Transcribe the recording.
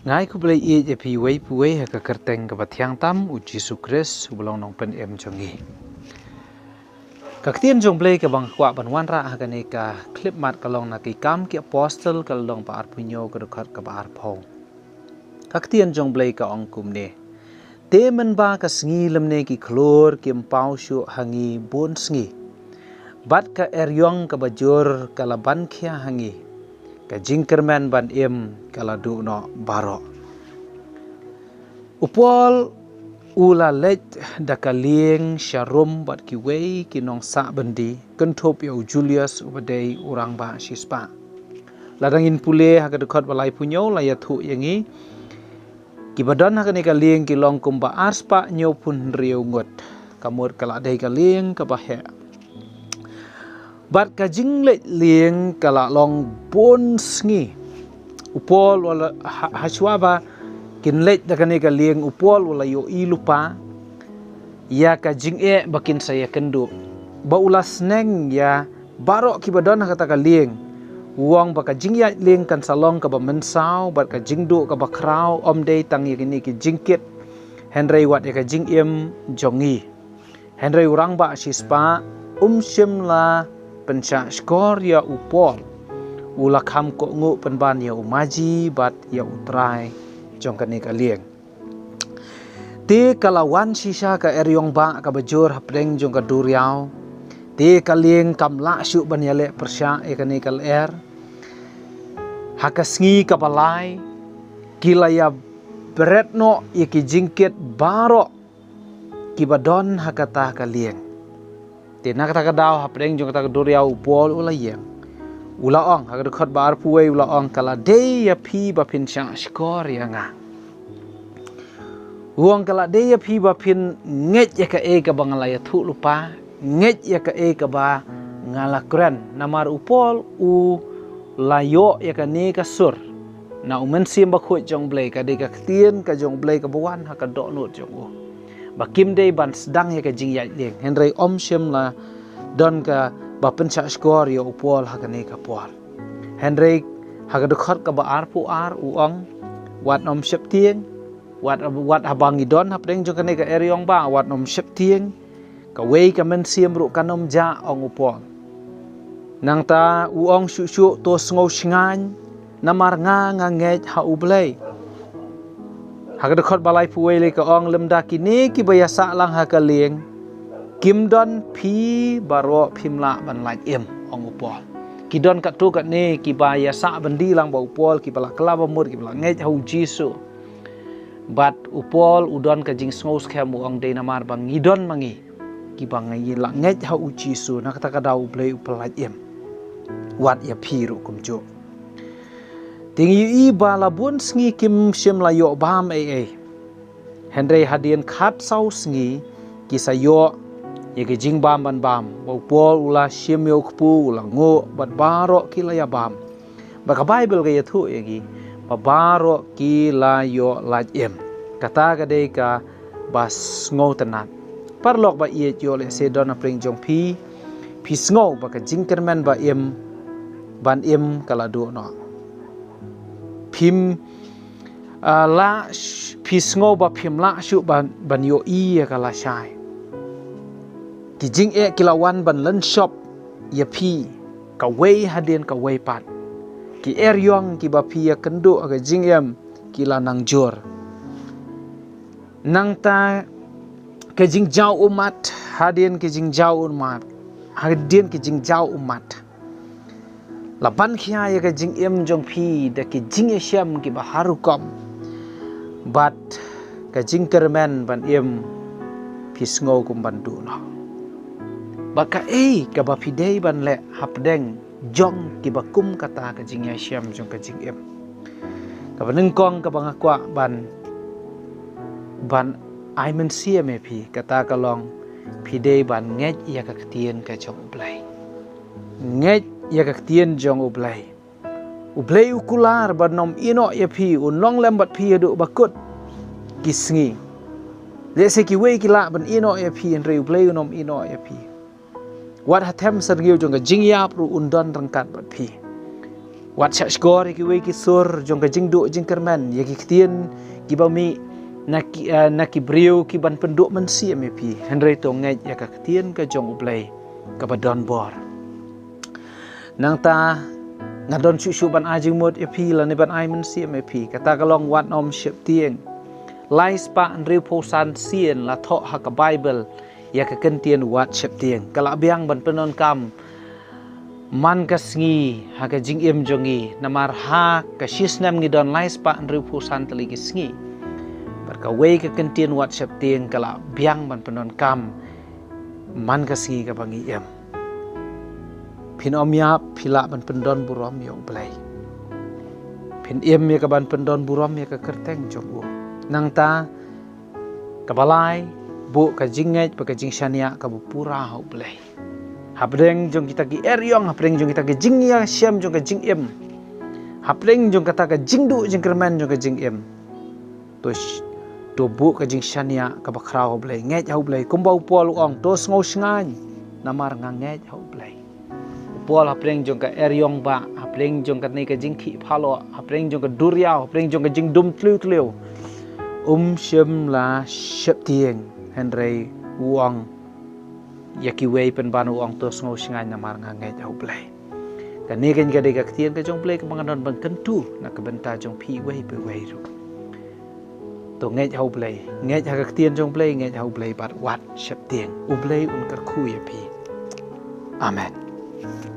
Ngai ku blai e je pi wei pu wei ha ka kerteng ka bathiang tam u Jesu Christ u belong nong pen em chongi. Ka ktien jong blai ka bang kwa ban wan ra ha ka ne ka clip mat ka long na ki kam ki apostle ka long pa ar punyo ka khat ka ba ar phong. Ka ktien jong blai ka ong kum ne. Te men ba ka sngi lem ne ki khlor kim pau shu hangi bon sngi. Bat ka eryong ka bajur ka laban khia hangi. Ka jingkerman ban em kala du no baro. Upol ula lej da kalieng sharum bat ki wei ki nong sa bendi kentop yo Julius ubadei urang ba shispa. Ladangin pule ha ka dekat balai punyo la ya thu yangi ki badan ha ka ne kalieng ki long kum ba arspa nyo pun riu ngot kamur kala dei kalieng ka ba he. Bat ka jingle lieng kala long bon sngi upol wala haswaba kinlet da kani ka lieng upol wala yo ilupa ya ka jinge bakin saya kendu ba ulas neng ya baro ki badon kata ka lieng uang ba ka jingya lieng kan salong ka ba mensau bat ka jingdu ka ba krau om dei tang yakini ki jingkit henry wat ya ka jingem jongi henry urang ba sispa shimla penca skor ya upol ula kham ko ngu penban ya umaji bat ya utrai jong kani ka lieng te kalawan sisa ka eryong ba ka bajur hapdeng jong ka duriau te ka lieng kam la shu ban ya le persya e kani kal er hakasngi ka balai kilaya beretno iki jingkit baro kibadon hakata ka lieng Tina kata kadau hapdeng jong kata duriau upol ula yeng ula ong ha dekat bar puai ula ong kala dei ya pi ba pin sya skor ya nga uang kala dei ya pi ba pin nget ya ka e ka bangala ya thu lupa nget ya ka e ka ba ngala kren namar upol u layo ya ka ne ka sur na umen sim ba khoi jong blai ka de ka tien ka jong blai ka buan ha ka do not jong u bakim dei ban sedang ya ka jing ya leng henry shim la don ka ba penca skor ya upol ha ka ne ka pol henry ha ka dekat ka ba ar pu ar uang wat ship tieng wat habangi don hapdeng jong ka ne ka eryong ba wat ship tieng ka wei ka men sim ru kanom ja ong upol nang ta uong shu shu to sngo shngan namar nga nget ha ublei Haka dekat balai puai le ka ong lemda kini ki bayasa lang ha ka lieng kim don pi baro phimla ban laj em ong upol ki don ka tu ka ne ki bayasa bandi lang ba upol ki bala kala ba mur ki bala ngai hau jisu bat upol udon ka jing sngus khem ong de namar bang ngidon mangi ki bang ngai la ngai hau jisu nak ta ka dau blei upol laj em wat ya pi ru kum jo Tinggi iba labun sngi kim shim la yo bam Henry hadien khat sau sngi kisa yo ye ke jing bam ban bam bo pol ula shim yo kpu ula ngo bat baro kila ya bam ba ka bible ga yathu yegi ba baro kila yo laj em kata ga de ka bas ngo tenat parlok ba ye yo le se don pring jong pi sngo ba ka jing kermen ba em ban em kala do no Pim la pisngo ba pim la shu ban yo i ya kala shai ki jing e kilawan ban len shop ya pi ka wei hadien ka wei pat ki eryong ki ba pi ya kendo aga jing em kila nang jor nang ta ke jing jau umat hadien ke jing jau umat hadien ke jing jau umat Laban kia ya ka jing em jong pi da ki jing esyam ki baharukom bat ka jing kermen ban em pisngo kum bandu no baka ka ba pidei ban le hapdeng jong ki bakum kata ka jing esyam jong ka jing em ka banengkong ka bangakwa ban ai men sia me pi kata ka long pidei ban nget ya ka ktien ka jong ublai nget ya ka tien jong ublai ukular banom ino ya pi unong lembat pi adu bakut kisngi le se ki wei kila ban ino ya pi en re ublai unom ino ya pi wat hatem sergiu jong ka jingyap ru undon rangkat bat pi wat syak skor ki we ki sur jong ka jing do jing kerman ya ki tien ki ba mi na ki brio ki ban penduk men si me pi henry to ngai ya ka tien ka jong ublai ka ba don bor nang ta ngadon su ban a jing mod ya pi la ne ban ai men si me pi kata ka long wat om ship tieng lai spa andri po san sien la tho ha ka bible ya ka ken tien wat ship tieng kala biang ban penon kam man ka sngi ha ka jing im jongi namar ha ka shisnam ngi don lai spa andri po san tali ki sngi bar ka we ka ken tien wat ship tieng kala biang ban penon kam man ka sngi ka bangi em pin om ya phila ban pendon burom yo blai pin em ya ka ban pendon burom ya ka kerteng jong nang ta kabalai bu ka jinget pa ka jing shania ka bu pura ho blai hapreng jong kita ki eryong hapreng jong kita ki jingya syam jong ka jing em hapreng jong kata ka jingdu jing kerman jong ka jing em to bu ka jing shania ka ba khrau ho blai nget ho blai kumbau pol ong to sngo sngan namar nga nget ho blai pol hapreng jong ka eryong ba hapreng jong ka nei ka jing khi phalo hapreng jong ka duryao hapreng jong ka jing dum tlu shem la shep tieng henry uang yaki wei pen ban uang to sngo singai namar nga ngai jau blai ka ne gen ga de ka tien ka jong blai ka banganon ban kentu na ka benta jong phi wei pe wei ru to ngai jau blai ngai ha ka tien jong blai ngai jau blai bat wat shep tieng u blai un ka khu ya phi amen